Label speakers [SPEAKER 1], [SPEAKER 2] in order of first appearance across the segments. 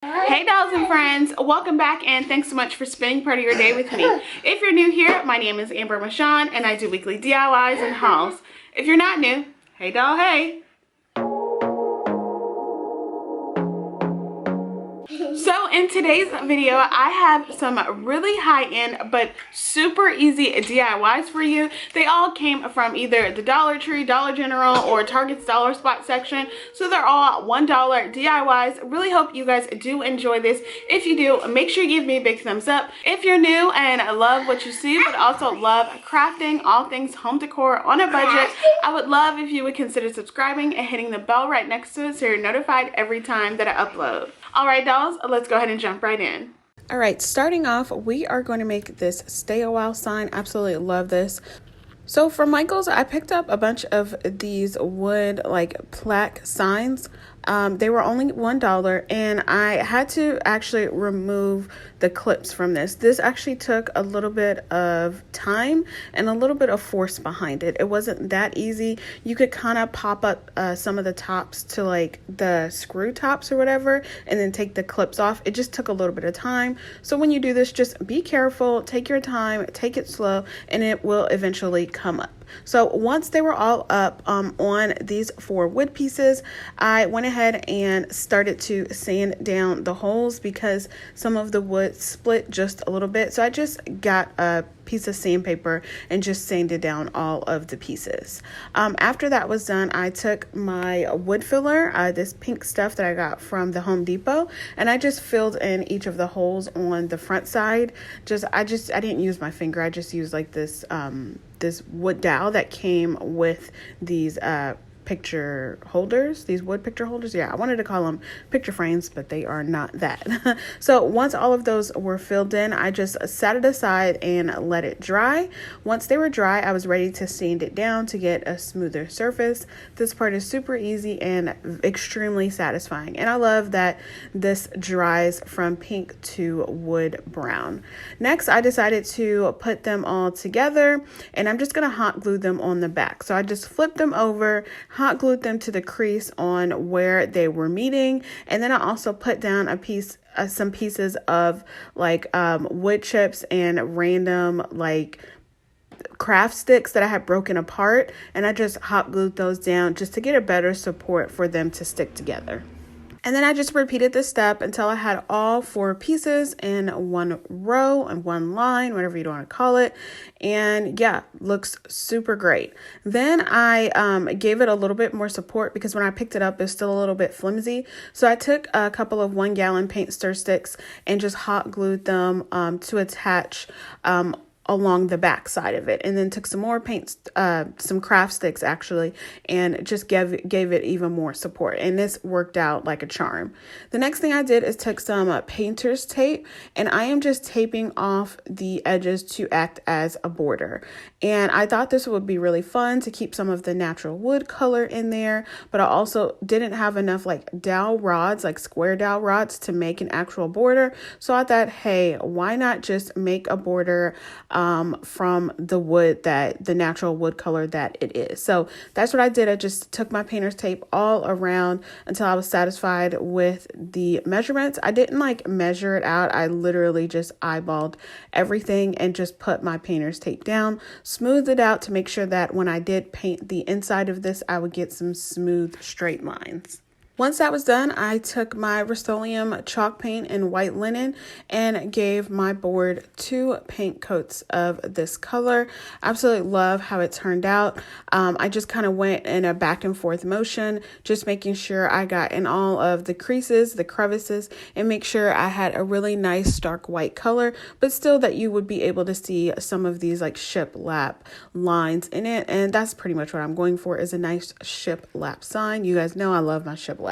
[SPEAKER 1] Hey dolls and friends, welcome back and thanks so much for spending part of your day with me. If you're new here, my name is Amber Michon and I do weekly DIYs and hauls. If you're not new, hey doll, hey. So in today's video, I have some really high-end but super easy DIYs for you. They all came from either the Dollar Tree, Dollar General, or Target's Dollar Spot section. So they're all $1 DIYs. Really hope you guys do enjoy this. If you do, make sure you give me a big thumbs up. If you're new and love what you see, but also love crafting, all things home decor on a budget, I would love if you would consider subscribing and hitting the bell right next to it so you're notified every time that I upload. Alright dolls, let's go ahead and jump right in. Alright, starting off, we are going to make this Stay a While sign. Absolutely love this. So from Michael's, I picked up a bunch of these wood like plaque signs. They were only $1 and I had to actually remove the clips from this. This actually took a little bit of time and a little bit of force behind it. It wasn't that easy. You could kind of pop up some of the tops to like the screw tops or whatever and then take the clips off. It just took a little bit of time. So when you do this, just be careful, take your time, take it slow, and it will eventually come up. So once they were all up on these 4 wood pieces, I went ahead and started to sand down the holes because some of the wood split just a little bit. So I just got a piece of sandpaper and just sanded down all of the pieces. After that was done, I took my wood filler, this pink stuff that I got from the Home Depot, and I just filled in each of the holes on the front side. I didn't use my finger. I just used like this this wood dowel that came with these picture holders, these wood picture holders. Yeah, I wanted to call them picture frames, but they are not that. So once all of those were filled in, I just set it aside and let it dry. Once they were dry, I was ready to sand it down to get a smoother surface. This part is super easy and extremely satisfying. And I love that this dries from pink to wood brown. Next, I decided to put them all together and I'm just going to hot glue them on the back. So I just flipped them over, hot glued them to the crease on where they were meeting, and then I also put down some pieces of like wood chips and random like craft sticks that I had broken apart, and I just hot glued those down just to get a better support for them to stick together. And then I just repeated this step until I had all 4 pieces in one row and one line, whatever you want to call it. And yeah, looks super great. Then I gave it a little bit more support because when I picked it up, it's still a little bit flimsy. So I took a couple of 1-gallon paint stir sticks and just hot glued them to attach along the back side of it, and then took some more paint, some craft sticks actually, and just gave it even more support, and this worked out like a charm. The next thing I did is took some painter's tape, and I am just taping off the edges to act as a border. And I thought this would be really fun to keep some of the natural wood color in there, but I also didn't have enough like dowel rods, like square dowel rods, to make an actual border. So I thought, hey, why not just make a border from the wood, that the natural wood color that it is. So that's what I did. I just took my painter's tape all around until I was satisfied with the measurements. I didn't like measure it out. I literally just eyeballed everything and just put my painter's tape down, smoothed it out to make sure that when I did paint the inside of this, I would get some smooth straight lines. Once that was done, I took my Rust-Oleum chalk paint and white linen and gave my board 2 paint coats of this color. Absolutely love how it turned out. I just kind of went in a back and forth motion, just making sure I got in all of the creases, the crevices, and make sure I had a really nice stark white color, but still that you would be able to see some of these like shiplap lines in it. And that's pretty much what I'm going for, is a nice shiplap sign. You guys know I love my shiplap.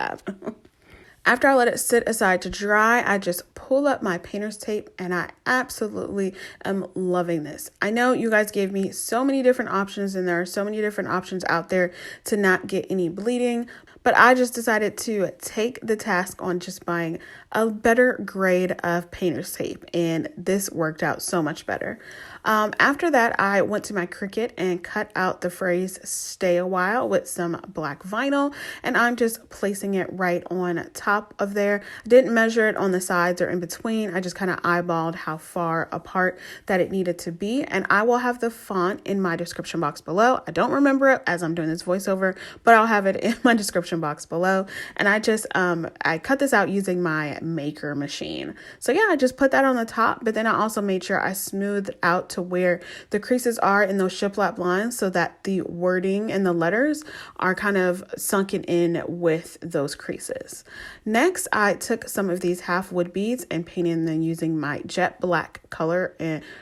[SPEAKER 1] After I let it sit aside to dry, I just pull up my painter's tape and I absolutely am loving this. I know you guys gave me so many different options and there are so many different options out there to not get any bleeding, but I just decided to take the task on just buying a better grade of painter's tape, and this worked out so much better. After that, I went to my Cricut and cut out the phrase "stay a while" with some black vinyl, and I'm just placing it right on top of there. I didn't measure it on the sides or in between. I just kind of eyeballed how far apart that it needed to be, and I will have the font in my description box below. I don't remember it as I'm doing this voiceover, but I'll have it in my description box below. And I just I cut this out using my maker machine. So yeah, I just put that on the top, but then I also made sure I smoothed out to where the creases are in those shiplap lines so that the wording and the letters are kind of sunken in with those creases. Next, I took some of these half wood beads and painted them using my jet black color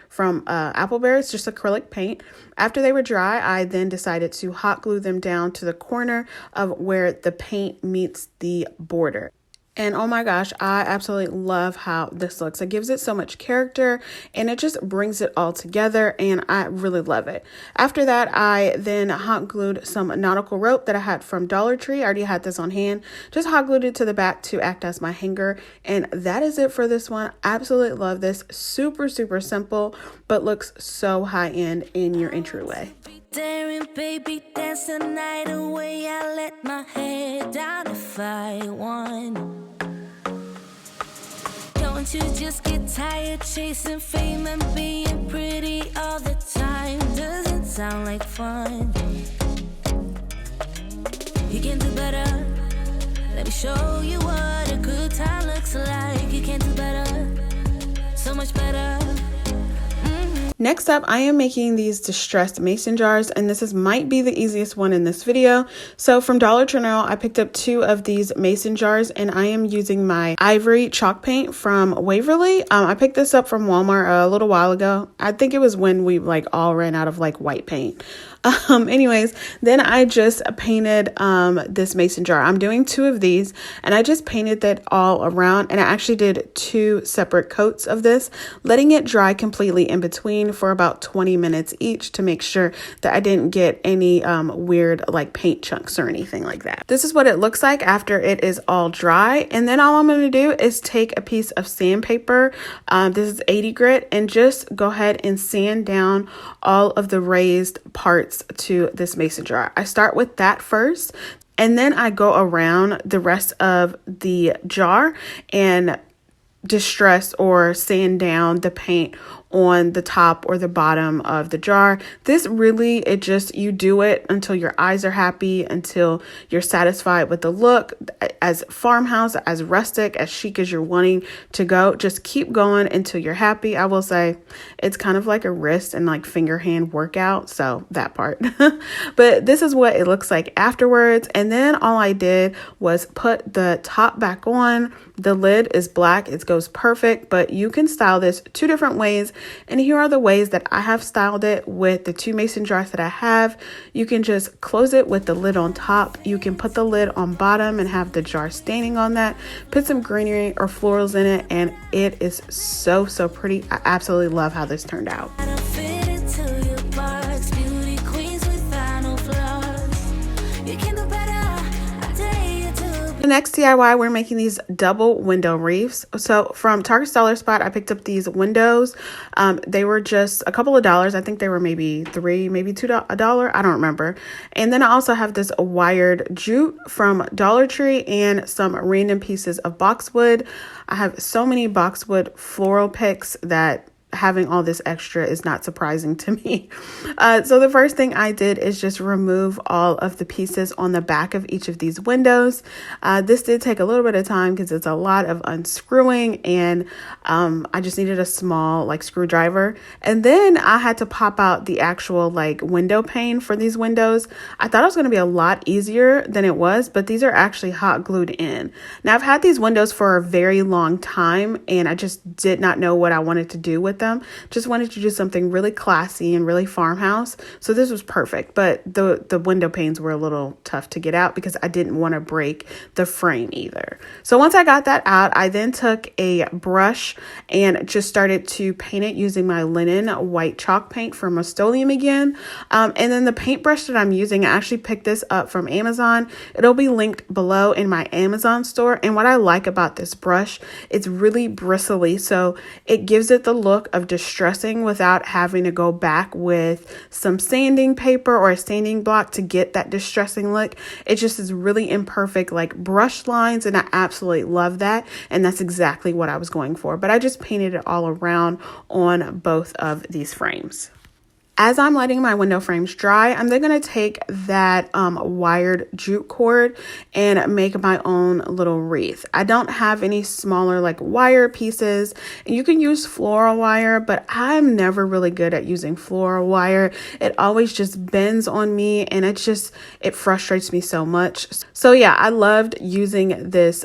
[SPEAKER 1] from Appleberry's, just acrylic paint. After they were dry, I then decided to hot glue them down to the corner of where the paint meets the border. And oh my gosh, I absolutely love how this looks. It gives it so much character and it just brings it all together, and I really love it. After that, I then hot glued some nautical rope that I had from Dollar Tree. I already had this on hand. Just hot glued it to the back to act as my hanger. And that is it for this one. Absolutely love this. Super, super simple, but looks so high end in your entryway.
[SPEAKER 2] Daring baby, dance the night away. I let my head down if I won. Don't you just get tired chasing fame and being pretty all the time? Doesn't sound like fun. You can do better. Let me show you what a good time looks like. You can do better. So much better.
[SPEAKER 1] Next up, I am making these distressed mason jars, and this might be the easiest one in this video. So from Dollar General, I picked up 2 of these mason jars, and I am using my Ivory chalk paint from Waverly. I picked this up from Walmart a little while ago. I think it was when we all ran out of white paint. Anyways, then I just painted this mason jar. I'm doing 2 of these, and I just painted that all around, and I actually did 2 separate coats of this, letting it dry completely in between for about 20 minutes each to make sure that I didn't get any weird paint chunks or anything like that. This is what it looks like after it is all dry, and then all I'm going to do is take a piece of sandpaper, this is 80 grit, and just go ahead and sand down all of the raised parts to this mason jar. I start with that first, and then I go around the rest of the jar and distress or sand down the paint on the top or the bottom of the jar. This really, you do it until your eyes are happy, until you're satisfied with the look. As farmhouse, as rustic, as chic as you're wanting to go, just keep going until you're happy. I will say it's kind of like a wrist and finger hand workout, so that part. But this is what it looks like afterwards. And then all I did was put the top back on. The lid is black. It goes perfect, but you can style this 2 different ways. And here are the ways that I have styled it with the 2 mason jars that I have. You can just close it with the lid on top. You can put the lid on bottom and have the jar standing on that. Put some greenery or florals in it, and it is so, so pretty. I absolutely love how this turned out. The next DIY, we're making these double window wreaths. So from Target's Dollar Spot, I picked up these windows. They were just a couple of dollars. I think they were maybe $3, maybe $2. I don't remember. And then I also have this wired jute from Dollar Tree and some random pieces of boxwood. I have so many boxwood floral picks that having all this extra is not surprising to me. So the first thing I did is just remove all of the pieces on the back of each of these windows. This did take a little bit of time because it's a lot of unscrewing, and I just needed a small screwdriver. And then I had to pop out the actual window pane for these windows. I thought it was going to be a lot easier than it was, but these are actually hot glued in. Now I've had these windows for a very long time, and I just did not know what I wanted to do with with them. Just wanted to do something really classy and really farmhouse. So this was perfect, but the window panes were a little tough to get out because I didn't want to break the frame either. So once I got that out, I then took a brush and just started to paint it using my linen white chalk paint from Rust-Oleum again. And then the paintbrush that I'm using, I actually picked this up from Amazon. It'll be linked below in my Amazon store. And what I like about this brush, it's really bristly, so it gives it the look of distressing without having to go back with some sanding paper or a sanding block to get that distressing look. It just is really imperfect, like brush lines, and I absolutely love that. And that's exactly what I was going for. But I just painted it all around on both of these frames. As I'm letting my window frames dry, I'm then going to take that wired jute cord and make my own little wreath. I don't have any smaller like wire pieces. You can use floral wire, but I'm never really good at using floral wire. It always just bends on me, and it frustrates me so much. So yeah, I loved using this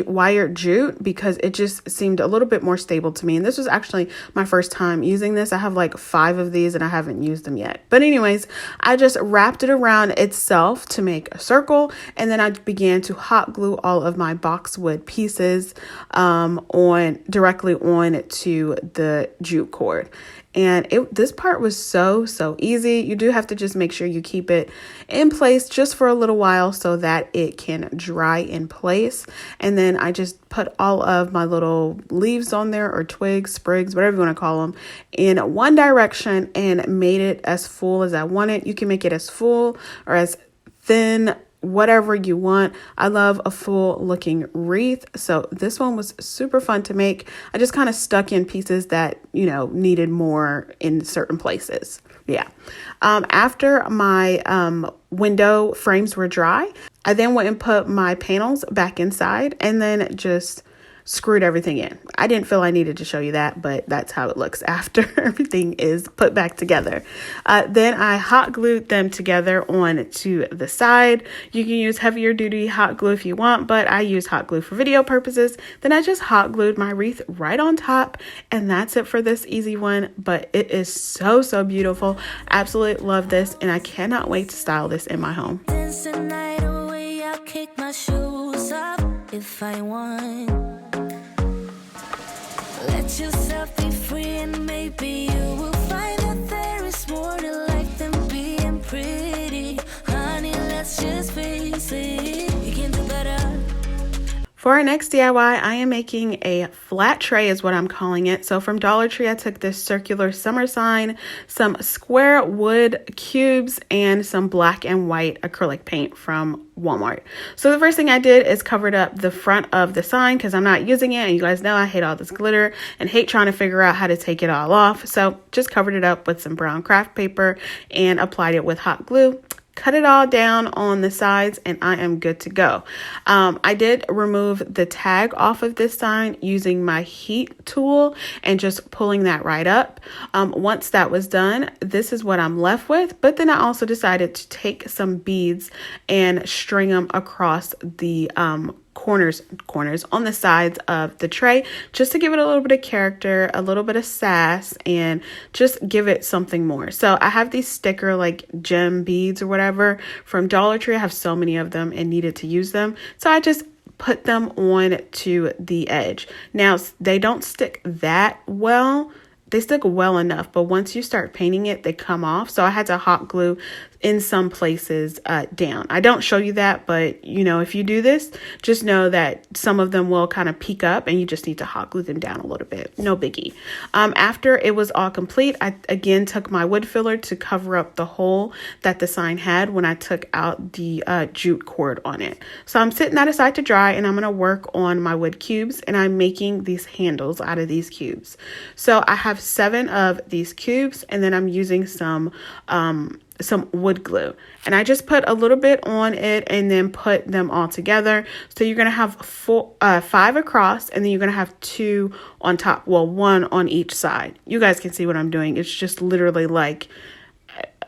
[SPEAKER 1] wired jute because it just seemed a little bit more stable to me. And this was actually my first time using this. I have like 5 of these and I haven't used them yet. But anyways, I just wrapped it around itself to make a circle, and then I began to hot glue all of my boxwood pieces directly on to the jute cord. And this part was so easy. You do have to just make sure you keep it in place just for a little while so that it can dry in place. And then I just put all of my little leaves on there, or twigs, sprigs, whatever you want to call them, in one direction and made it as full as I wanted. You can make it as full or as thin, whatever you want. I love a full looking wreath. So this one was super fun to make. I just kind of stuck in pieces that, needed more in certain places. Yeah. After my window frames were dry, I then went and put my panels back inside and then just screwed everything in. I didn't feel I needed to show you that, but that's how it looks after everything is put back together. Then I hot glued them together on to the side. You can use heavier duty hot glue if you want, but I use hot glue for video purposes. Then I just hot glued my wreath right on top, and that's it for this easy one. But it is so beautiful. Absolutely love this, and I cannot wait to style this in my home.
[SPEAKER 2] Dance the night away, I'll kick my shoes off if I want. Let yourself be free, and maybe you will find that there is more to life than being pretty. Honey, let's just face it, you can do better.
[SPEAKER 1] For our next DIY, I am making a flat tray is what I'm calling it. So from Dollar Tree, I took this circular summer sign, some square wood cubes, and some black and white acrylic paint from Walmart. So the first thing I did is covered up the front of the sign because I'm not using it. And you guys know I hate all this glitter and hate trying to figure out how to take it all off. So just covered it up with some brown craft paper and applied it with hot glue. Cut it all down on the sides, and I am good to go. I did remove the tag off of this sign using my heat tool and just pulling that right up. Once that was done, this is what I'm left with. But then I also decided to take some beads and string them across the corners on the sides of the tray, just to give it a little bit of character, a little bit of sass, and just give it something more. So I have these sticker like gem beads or whatever from Dollar Tree. I have so many of them and needed to use them, so I just put them on to the edge. Now they don't stick that well. They stick well enough, but once you start painting it, they come off. So I had to hot glue in some places down. I don't show you that, but if you do this, just know that some of them will kind of peek up and you just need to hot glue them down a little bit. No biggie. After it was all complete, I again took my wood filler to cover up the hole that the sign had when I took out the jute cord on it. So I'm setting that aside to dry, and I'm going to work on my wood cubes, and I'm making these handles out of these cubes. So I have 7 of these cubes, and then I'm using some wood glue, and I just put a little bit on it and then put them all together. So you're going to have 5 across, and then you're going to have 2 on top. Well, 1 on each side. You guys can see what I'm doing. It's just literally like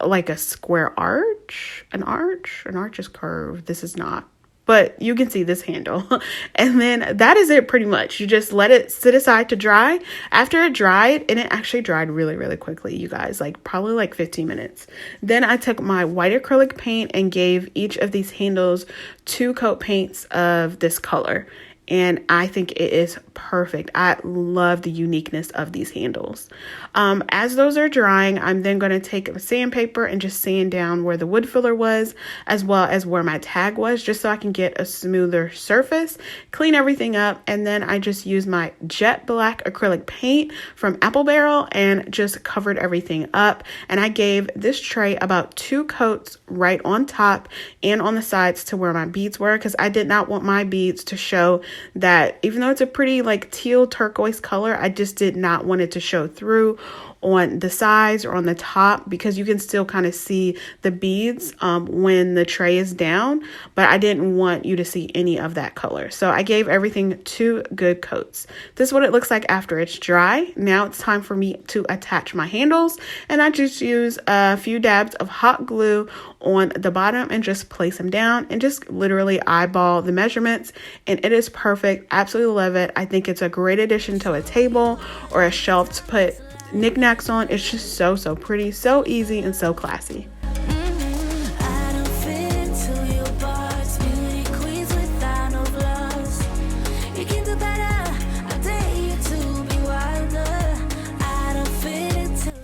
[SPEAKER 1] a square arch. An arch is curved. This is not. but you can see this handle. And then that is it pretty much. You just let it sit aside to dry. After it dried, and it actually dried really, really quickly, you guys, like probably like 15 minutes. Then I took my white acrylic paint and gave each of these handles 2 coat paints of this color. And I think it is perfect. I love the uniqueness of these handles. As those are drying, I'm then going to take a sandpaper and just sand down where the wood filler was, as well as where my tag was, just so I can get a smoother surface, clean everything up. And then I just use my jet black acrylic paint from Apple Barrel and just covered everything up. And I gave this tray about 2 coats right on top and on the sides to where my beads were, because I did not want my beads to show that, even though it's a pretty like teal turquoise color, I just did not want it to show through on the sides or on the top, because you can still kind of see the beads when the tray is down, but I didn't want you to see any of that color. So I gave everything 2 good coats. This is what it looks like after it's dry. Now it's time for me to attach my handles, and I just use a few dabs of hot glue on the bottom and just place them down and just literally eyeball the measurements, and it is perfect. Absolutely love it. I think it's a great addition to a table or a shelf to put knickknacks on. It's just so pretty, so easy, and so classy.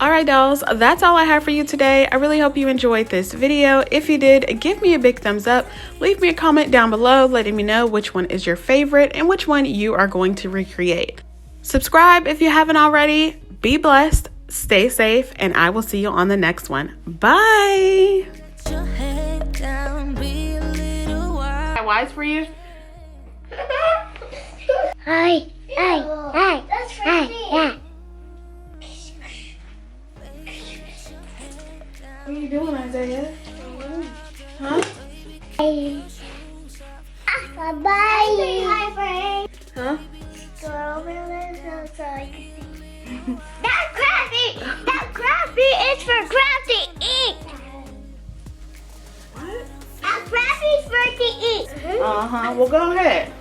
[SPEAKER 1] Alright dolls, that's all I have for you today. I really hope you enjoyed this video. If you did, give me a big thumbs up. Leave me a comment down below letting me know which one is your favorite and which one you are going to recreate. Subscribe if you haven't already. Be blessed, stay safe, and I will see you on the next one. Bye! Wise for you?
[SPEAKER 3] Hi.
[SPEAKER 1] What are you doing, Isaiah? Huh?
[SPEAKER 3] Bye.
[SPEAKER 1] Huh?
[SPEAKER 3] Go over there so I can see. That's crafty! That crafty is for crafty ink!
[SPEAKER 1] What?
[SPEAKER 3] That crafty is for the ink!
[SPEAKER 1] Uh-huh. Well, go ahead.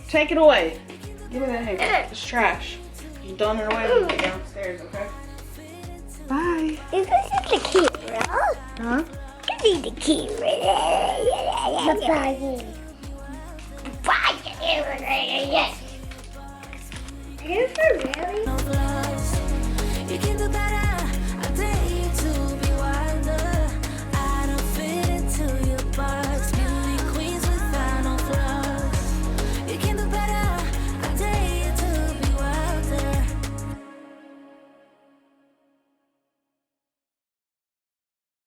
[SPEAKER 1] Take it away. Give me that hand. It's trash. You throwing it away when you get downstairs, okay? Bye.
[SPEAKER 3] Is this the key, bro?
[SPEAKER 1] Huh?
[SPEAKER 3] This is the key, bro. Bye. Bye. Is it for really?